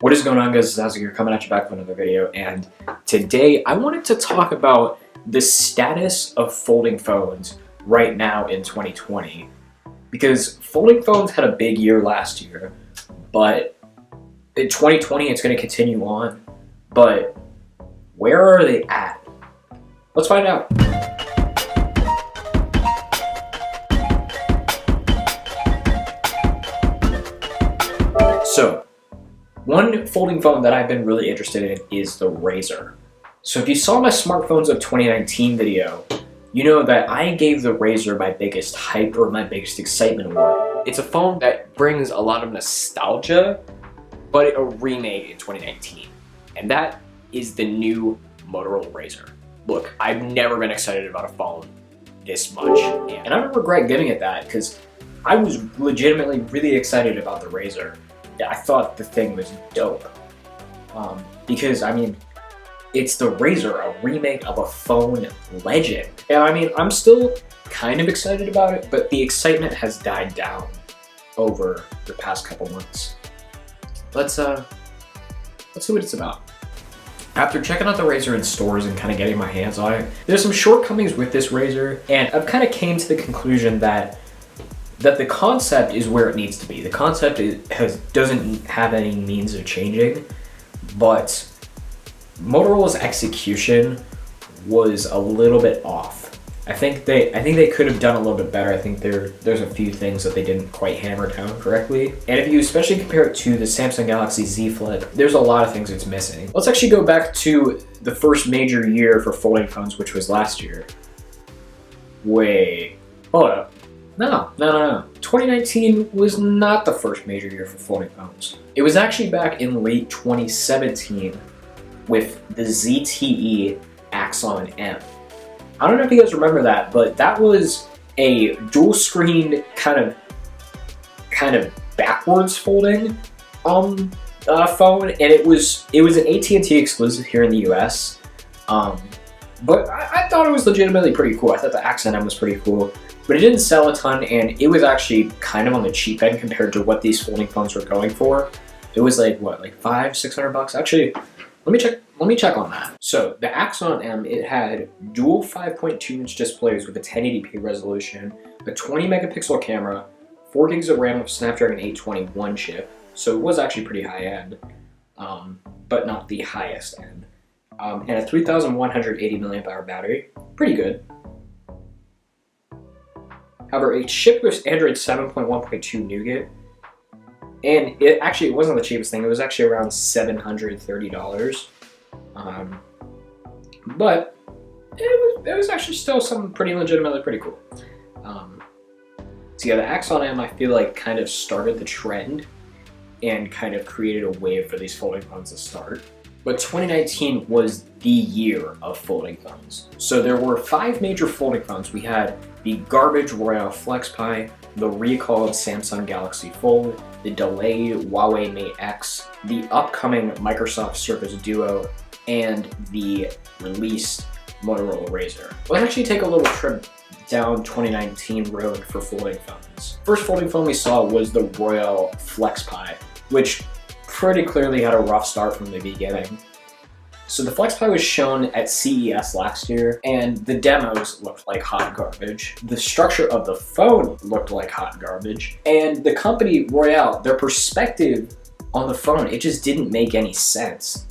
What is going on, guys? It's Razr here, coming at you back with another video, and today I wanted to talk about the status of folding phones right now in 2020, because folding phones had a big year last year, but in 2020 it's going to continue on, but where are they at? Let's find out. So, one folding phone that I've been really interested in is the Razr. So if you saw my smartphones of 2019 video, you know that I gave the Razr my biggest hype or my biggest excitement award. It's a phone that brings a lot of nostalgia, but a remake in 2019. And that is the new Motorola Razr. Look, I've never been excited about a phone this much. And I don't regret giving it that because I was legitimately really excited about the Razr. I thought the thing was dope. Because, I mean, it's the Razr, a remake of a phone legend. And I mean, I'm still kind of excited about it, but the excitement has died down over the past couple months. Let's see what it's about. After checking out the Razr in stores and kind of getting my hands on it, there's some shortcomings with this Razr, and I've kind of came to the conclusion that the concept is where it needs to be. The concept doesn't have any means of changing, but Motorola's execution was a little bit off. I think they could have done a little bit better. I think there's a few things that they didn't quite hammer down correctly. And if you especially compare it to the Samsung Galaxy Z Flip, there's a lot of things it's missing. Let's actually go back to the first major year for folding phones, which was last year. Wait, hold up. No. 2019 was not the first major year for folding phones. It was actually back in late 2017 with the ZTE Axon M. I don't know if you guys remember that, but that was a dual screen kind of backwards folding phone, and it was an AT&T exclusive here in the US. But I thought it was legitimately pretty cool. I thought the Axon M was pretty cool. But it didn't sell a ton, and it was actually kind of on the cheap end compared to what these folding phones were going for. It was like, what, like $500-600? Actually, let me check on that. So the Axon M, it had dual 5.2-inch displays with a 1080p resolution, a 20 megapixel camera, 4 gigs of RAM with Snapdragon 821 chip. So it was actually pretty high end, but not the highest end. And a 3,180 milliamp hour battery, pretty good. However, it shipped with Android 7.1.2 Nougat, and it wasn't the cheapest thing. It was actually around $730. But it was actually still something legitimately pretty cool. So yeah, the Axon M, I feel like kind of started the trend and kind of created a wave for these folding phones to start. But 2019 was the year of folding phones. So there were 5 major folding phones. We had the garbage Royale Flexpai, the recalled Samsung Galaxy Fold, the delayed Huawei Mate X, the upcoming Microsoft Surface Duo, and the released Motorola Razr. Let's actually take a little trip down 2019 road for folding phones. First folding phone we saw was the Royale Flexpai, which pretty clearly had a rough start from the beginning. So the Flexpai was shown at CES last year, and the demos looked like hot garbage. The structure of the phone looked like hot garbage, and the company Royale, their perspective on the phone, it just didn't make any sense.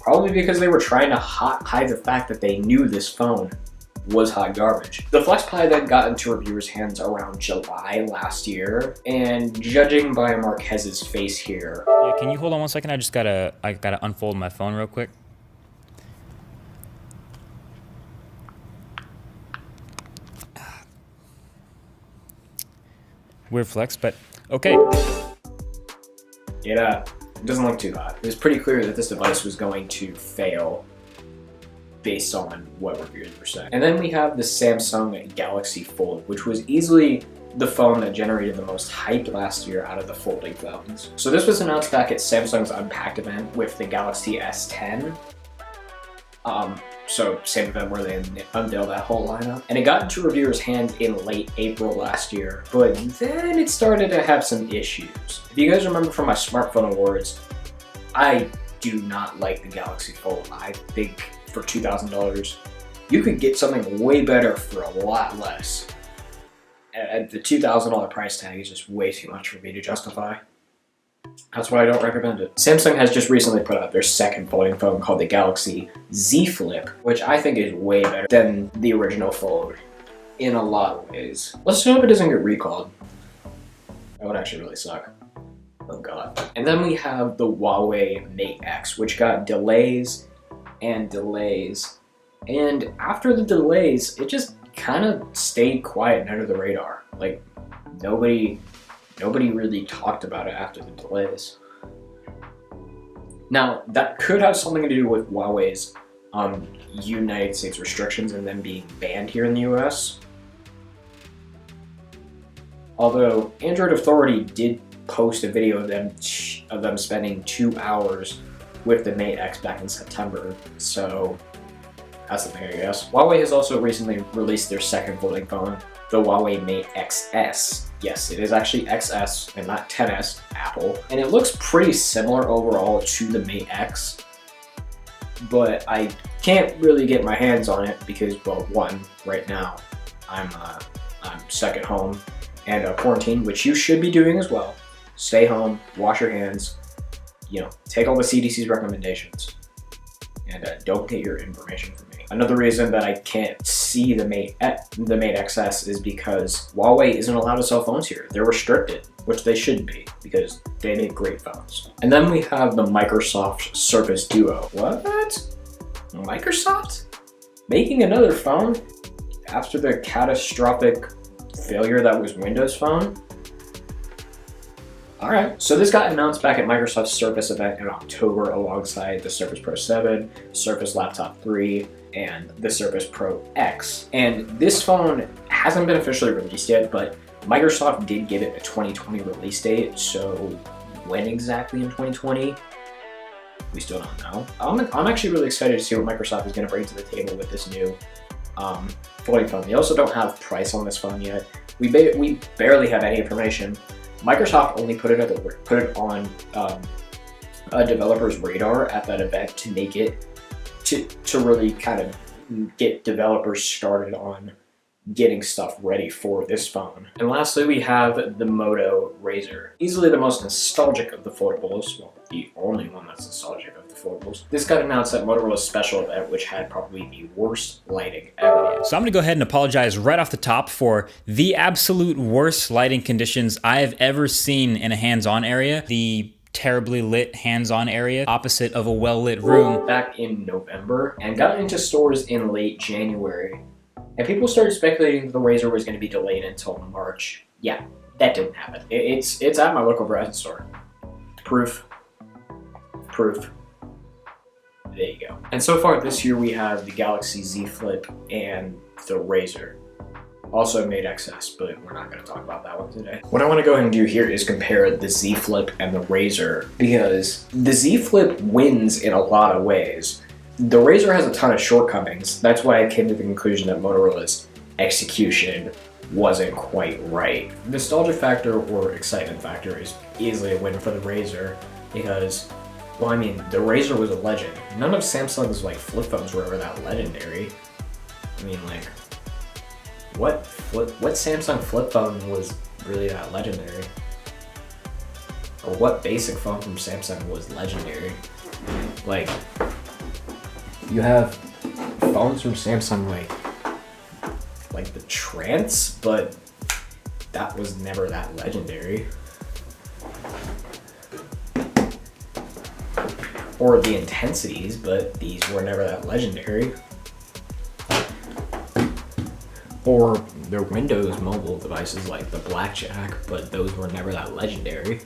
Probably because they were trying to hide the fact that they knew this phone was hot garbage. The Flexpai then got into reviewers' hands around July last year, and judging by Marquez's face here. Yeah, can you hold on one second? I gotta unfold my phone real quick. Weird flex, but okay. Yeah, it doesn't look too hot. It was pretty clear that this device was going to fail based on what reviewers were saying. And then we have the Samsung Galaxy Fold, which was easily the phone that generated the most hype last year out of the folding phones. So this was announced back at Samsung's Unpacked event with the Galaxy S10. So same event where they unveiled that whole lineup. And it got into reviewers' hands in late April last year, but then it started to have some issues. If you guys remember from my smartphone awards, I do not like the Galaxy Fold. I think for $2,000, you could get something way better for a lot less. And the $2,000 price tag is just way too much for me to justify. That's why I don't recommend it. Samsung has just recently put out their second folding phone called the Galaxy Z Flip, which I think is way better than the original Fold in a lot of ways. Let's hope it doesn't get recalled. That would actually really suck. Oh god. And then we have the Huawei Mate X, which got delays and delays. And after the delays, it just kind of stayed quiet and under the radar. Like, nobody really talked about it after the delays. Now, that could have something to do with Huawei's United States restrictions and them being banned here in the US. Although, Android Authority did post a video of them spending 2 hours with the Mate X back in September, so that's the thing, I guess. Huawei has also recently released their second folding phone, the Huawei Mate XS. Yes, it is actually XS and not 10S, Apple. And it looks pretty similar overall to the Mate X, but I can't really get my hands on it because, well, one, right now, I'm stuck at home and quarantined, which you should be doing as well. Stay home, wash your hands, you know, take all the CDC's recommendations, and don't get your information from me. Another reason that I can't see the Mate XS is because Huawei isn't allowed to sell phones here. They're restricted, which they shouldn't be because they make great phones. And then we have the Microsoft Surface Duo. What? Microsoft? Making another phone? After the catastrophic failure that was Windows Phone? Alright, so this got announced back at Microsoft's Surface event in October alongside the Surface Pro 7, Surface Laptop 3, and the Surface Pro X. And this phone hasn't been officially released yet, but Microsoft did give it a 2020 release date, so when exactly in 2020? We still don't know. I'm actually really excited to see what Microsoft is going to bring to the table with this new folding phone. They also don't have price on this phone yet. We barely have any information. Microsoft only put it on a developer's radar at that event to make it to really kind of get developers started on getting stuff ready for this phone. And lastly, we have the Moto Razr. Easily the most nostalgic of the foldables, well, the only one that's nostalgic of the foldables. This got announced at Motorola's special event, which had probably the worst lighting ever. So I'm gonna go ahead and apologize right off the top for the absolute worst lighting conditions I have ever seen in a hands-on area. The terribly lit hands-on area opposite of a well-lit room. Back in November and got into stores in late January. And people started speculating that the Razr was going to be delayed until March. Yeah, that didn't happen. It's at my local Verizon store. Proof. There you go. And so far this year we have the Galaxy Z Flip and the Razr. Also Mate XS, but we're not going to talk about that one today. What I want to go ahead and do here is compare the Z Flip and the Razr, because the Z Flip wins in a lot of ways. The Razr has a ton of shortcomings. That's why I came to the conclusion that Motorola's execution wasn't quite right. Nostalgia factor or excitement factor is easily a win for the Razr because, well, I mean, the Razr was a legend. None of Samsung's like flip phones were ever that legendary. I mean, like, what Samsung flip phone was really that legendary? Or what basic phone from Samsung was legendary? Like, you have phones from Samsung like the Trance, but that was never that legendary. Or the Intensities, but these were never that legendary. Or their Windows mobile devices like the Blackjack, but those were never that legendary.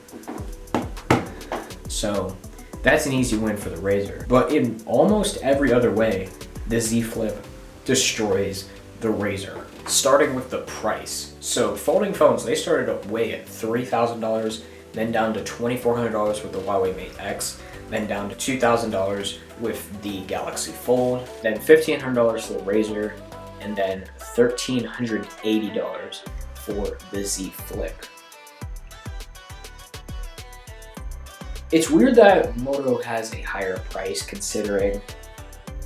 So that's an easy win for the Razr. But in almost every other way, the Z Flip destroys the Razr, starting with the price. So folding phones, they started away at $3,000, then down to $2,400 with the Huawei Mate X, then down to $2,000 with the Galaxy Fold, then $1,500 for the Razr, and then $1,380 for the Z Flip. It's weird that Moto has a higher price considering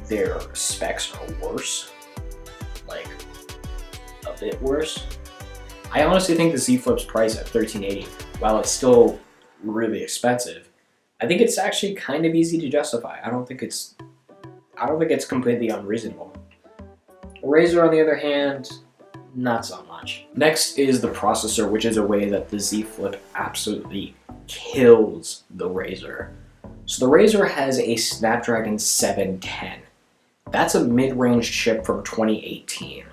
their specs are worse, like a bit worse. I honestly think the Z Flip's price at $1380, while it's still really expensive, I think it's actually kind of easy to justify. I don't think it's completely unreasonable. Razr, on the other hand, not so much. Next is the processor, which is a way that the Z Flip absolutely kills the Razr. So the Razr has a Snapdragon 710. That's a mid-range chip from 2018.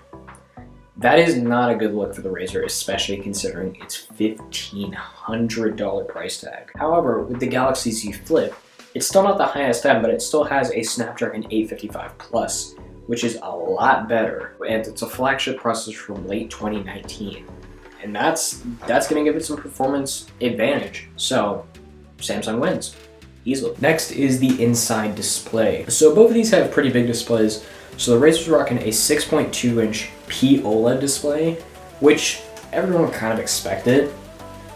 That is not a good look for the Razr, especially considering its $1,500 price tag. However, with the Galaxy Z Flip, it's still not the highest end, but it still has a Snapdragon 855 Plus, which is a lot better, and it's a flagship processor from late 2019. And that's gonna give it some performance advantage. So Samsung wins easily. Next is the inside display. So both of these have pretty big displays. So the Razr's rocking a 6.2-inch OLED display, which everyone kind of expected.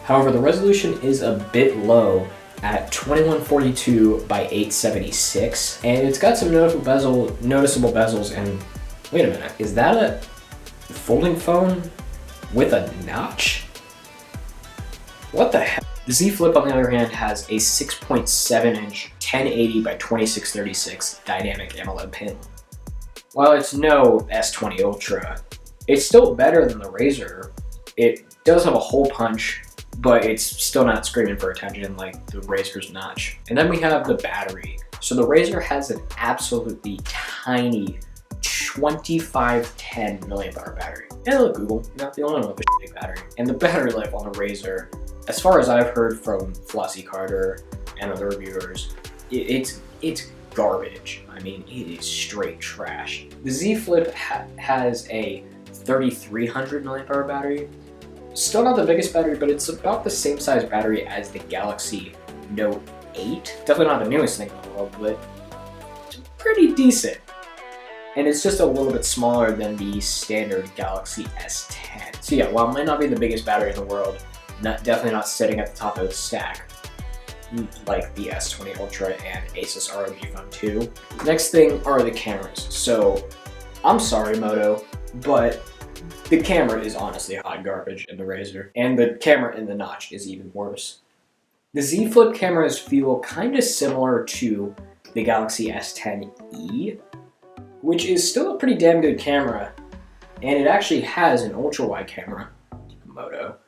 However, the resolution is a bit low at 2142 by 876, and it's got some noticeable bezels. And wait a minute, is that a folding phone with a notch? What the heck? The Z Flip, on the other hand, has a 6.7-inch 1080 by 2636 dynamic AMOLED panel. While it's no S20 Ultra, it's still better than the Razr. It does have a hole punch, but it's still not screaming for attention like the Razr's notch. And then we have the battery. So the Razr has an absolutely tiny 2510 milliamp hour battery. And look, Google, you're not the only one with a big battery. And the battery life on the Razr, as far as I've heard from Flossie Carter and other reviewers, it's garbage. I mean, it is straight trash. The Z Flip has a 3300 milliamp hour battery. Still not the biggest battery, but it's about the same size battery as the Galaxy Note 8. Definitely not the newest thing in the world, but it's pretty decent. And it's just a little bit smaller than the standard Galaxy S10. So yeah, while it might not be the biggest battery in the world, definitely not sitting at the top of the stack like the S20 Ultra and Asus ROG Phone 2. Next thing are the cameras. So I'm sorry, Moto, but the camera is honestly hot garbage in the Razr, and the camera in the notch is even worse. The Z Flip cameras feel kind of similar to the Galaxy S10e, which is still a pretty damn good camera, and it actually has an ultra-wide camera, Moto,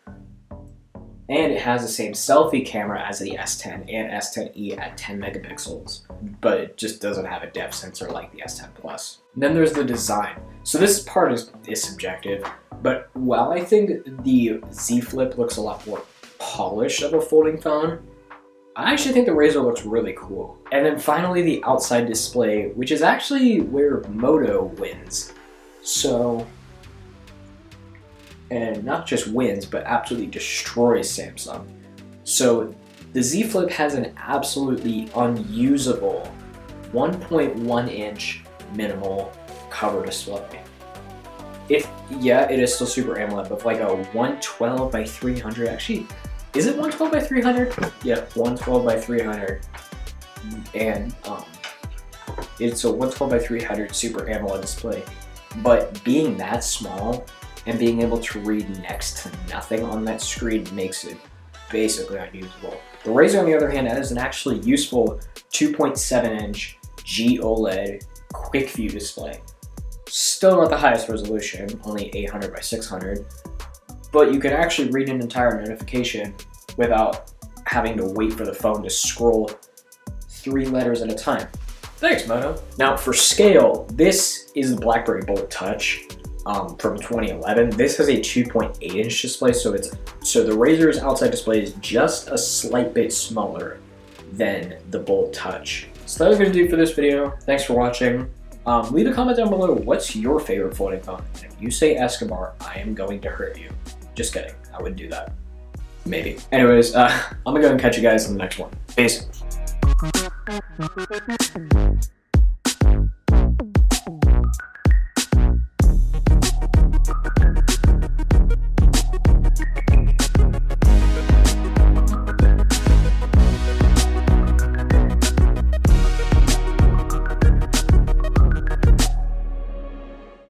and it has the same selfie camera as the S10 and S10e at 10 megapixels, but it just doesn't have a depth sensor like the S10 Plus. Then there's the design. So this part is subjective, but while I think the Z Flip looks a lot more polished of a folding phone, I actually think the Razr looks really cool. And then finally the outside display, which is actually where Moto wins. So, and not just wins, but absolutely destroys Samsung. So the Z Flip has an absolutely unusable 1.1-inch minimal cover display. Yeah, it is still Super AMOLED, but like a 112 by 300, actually, is it 112 by 300? Yeah, 112 by 300. And it's a 112 by 300 Super AMOLED display. But being that small and being able to read next to nothing on that screen makes it basically unusable. The Razr, on the other hand, has an actually useful 2.7-inch OLED quick view display. Still not the highest resolution, only 800 by 600, but you can actually read an entire notification without having to wait for the phone to scroll 3 letters at a time. Thanks, Moto. Now for scale, this is the BlackBerry Bold Touch from 2011. This has a 2.8-inch display, so the Razr's outside display is just a slight bit smaller than the Bold Touch. So that was going to do for this video. Thanks for watching. Leave a comment down below. What's your favorite folding phone? If you say Escobar, I am going to hurt you. Just kidding. I wouldn't do that. Maybe. Anyways, I'm going to go and catch you guys in the next one. Peace.